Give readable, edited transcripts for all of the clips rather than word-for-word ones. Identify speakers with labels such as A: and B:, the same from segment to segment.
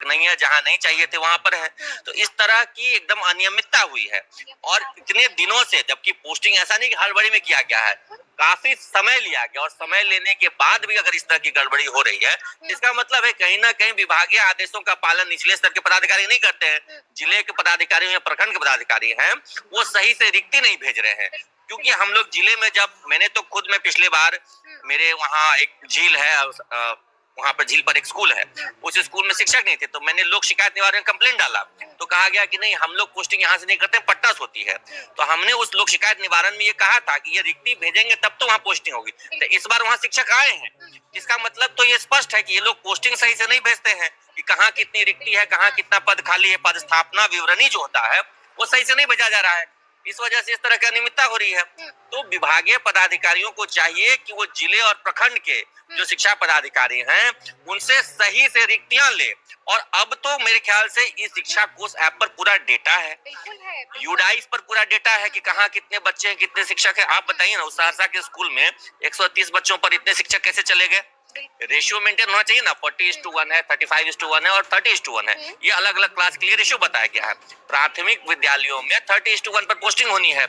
A: नहीं है, जहां नहीं चाहिए थे वहां पर है। तो इस तरह की एकदम अनियमितता हुई है और इतने दिनों से, जबकि पोस्टिंग ऐसा नहीं कि हड़बड़ी में किया गया है, काफी समय लिया गया और समय लेने के बाद भी अगर इस तरह की गड़बड़ी हो रही है, इसका मतलब है कहीं ना कहीं विभागीय आदेशों का पालन निचले स्तर के पदाधिकारी नहीं करते हैं। जिले के पदाधिकारी या प्रखंड के पदाधिकारी हैं, वो सही से रिक्ति नहीं भेज रहे हैं। क्योंकि हम लोग जिले में, जब मैंने तो खुद में पिछले बार, मेरे वहाँ एक झील है, वहाँ पर झील पर एक स्कूल है, उस स्कूल में शिक्षक नहीं थे, तो मैंने लोक शिकायत निवारण कंप्लेंट डाला। तो कहा गया कि नहीं, हम लोग पोस्टिंग यहाँ से नहीं करते, पटना से होती है। तो हमने उस लोक शिकायत निवारण में ये कहा था कि ये रिक्ति भेजेंगे तब तो वहाँ पोस्टिंग होगी। तो इस बार वहाँ शिक्षक आए हैं, इसका मतलब तो ये स्पष्ट है कि ये लोग पोस्टिंग सही से नहीं भेजते हैं कि कहाँ कितनी रिक्ति है, कहाँ कितना पद खाली है। पद स्थापना विवरणी जो होता है वो सही से नहीं भेजा जा रहा है, इस वजह से इस तरह की अनियमितता हो रही है। तो विभागीय पदाधिकारियों को चाहिए कि वो जिले और प्रखंड के जो शिक्षा पदाधिकारी हैं उनसे सही से रिक्तियां ले। और अब तो मेरे ख्याल से इस शिक्षा कोष ऐप पर पूरा डेटा है, यूडाइस पर पूरा डेटा है कि कहाँ कितने बच्चे हैं, कितने शिक्षक हैं। आप बताइए ना, उस सहरसा के स्कूल में 130 बच्चों पर इतने शिक्षक कैसे चले गए? रेशियो मेंटेन होना चाहिए ना, 40:1 है, 35:1 है और 30:1 है। ये अलग अलग क्लास के लिए रेशियो बताया गया है। प्राथमिक विद्यालयों में 30:1 पर पोस्टिंग होनी है।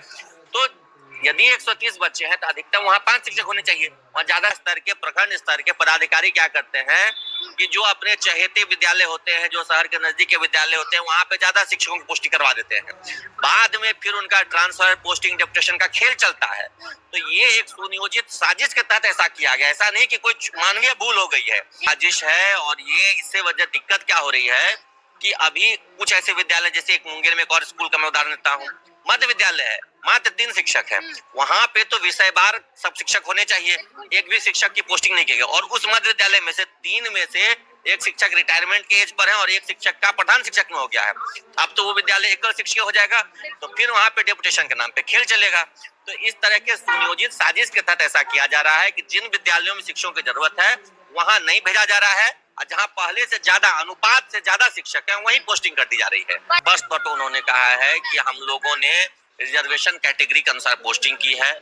A: तो यदि 130 बच्चे हैं तो अधिकतम वहाँ 5 शिक्षक होने चाहिए। और ज्यादा स्तर के, प्रखंड स्तर के पदाधिकारी क्या करते हैं कि जो अपने चहेते विद्यालय होते हैं, जो शहर के नजदीक के विद्यालय होते हैं, वहां पे ज्यादा शिक्षकों की पोस्टिंग करवा देते हैं। बाद में फिर उनका ट्रांसफर, पोस्टिंग, डेपुटेशन का खेल चलता है। तो ये एक सुनियोजित साजिश के तहत ऐसा किया गया, ऐसा नहीं कि कोई मानवीय भूल हो गई है, साजिश है। और ये इससे वजह दिक्कत क्या हो रही है कि अभी कुछ ऐसे विद्यालय, जैसे एक मुंगेर में एक और स्कूल का मैं उदाहरण देता हूँ, मध्य विद्यालय है, मात्र 3 शिक्षक है। वहां पे तो विषयवार सब शिक्षक होने चाहिए, एक भी शिक्षक की पोस्टिंग नहीं की गई। और उस मध्य विद्यालय में से 3 में से एक शिक्षक रिटायरमेंट के एज पर है और एक शिक्षक का प्रधान शिक्षक में हो गया है। अब तो वो विद्यालय एकल शिक्षक हो जाएगा, तो फिर वहां पे डेपुटेशन के नाम पे खेल चलेगा। तो इस तरह के सुनियोजित साजिश के तहत ऐसा किया जा रहा है कि जिन विद्यालयों में शिक्षकों की जरूरत है वहां नहीं भेजा जा रहा है, और जहां पहले से ज्यादा, अनुपात से ज्यादा शिक्षक है, वहीं पोस्टिंग कर दी जा रही है। बस तौर पर उन्होंने कहा है कि हम लोगों ने रिजर्वेशन कैटेगरी के अनुसार पोस्टिंग की है,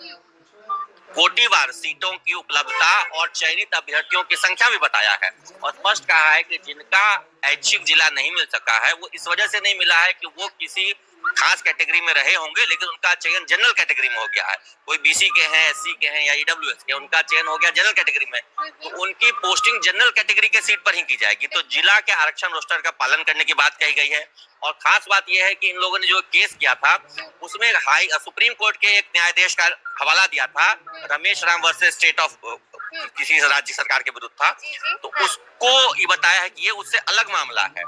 A: कोटिवार सीटों की उपलब्धता और चयनित अभ्यर्थियों की संख्या भी बताया है। और स्पष्ट कहा है कि जिनका ऐच्छिक जिला नहीं मिल सका है वो इस वजह से नहीं मिला है कि वो किसी खास कैटेगरी में रहे होंगे, लेकिन उनका चयन जनरल कैटेगरी में हो गया है। कोई बीसी के हैं, एससी के हैं या ईडब्ल्यूएस के, उनका चयन हो गया जनरल कैटेगरी में, तो उनकी पोस्टिंग जनरल कैटेगरी के सीट पर ही की जाएगी। तो जिला के आरक्षण रोस्टर का पालन करने की बात कही गई है। और खास बात यह है कि इन लोगों ने जो केस किया था उसमें सुप्रीम कोर्ट के एक न्यायाधीश का हवाला दिया था, Ramesh Ram versus state of किसी राज्य सरकार के विरुद्ध था, तो उसको ये बताया है कि ये उससे अलग मामला है।